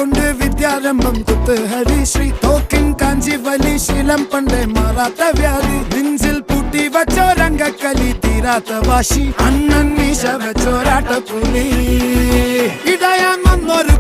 കൊണ്ട് വിദ്യാരംഭം കുത്തുഹരി ശ്രീ തോക്കിൻ കാഞ്ചി വലി ശീലം പണ്ടേ മാറാത്ത വ്യാധി നെഞ്ചിൽ പൂട്ടി വച്ചോരംഗക്കലി തീരാത്ത വാശി അണ്ണൻ മീശ വെച്ചോരാട്ട പുലി ഇടയാൻ വന്നൊരു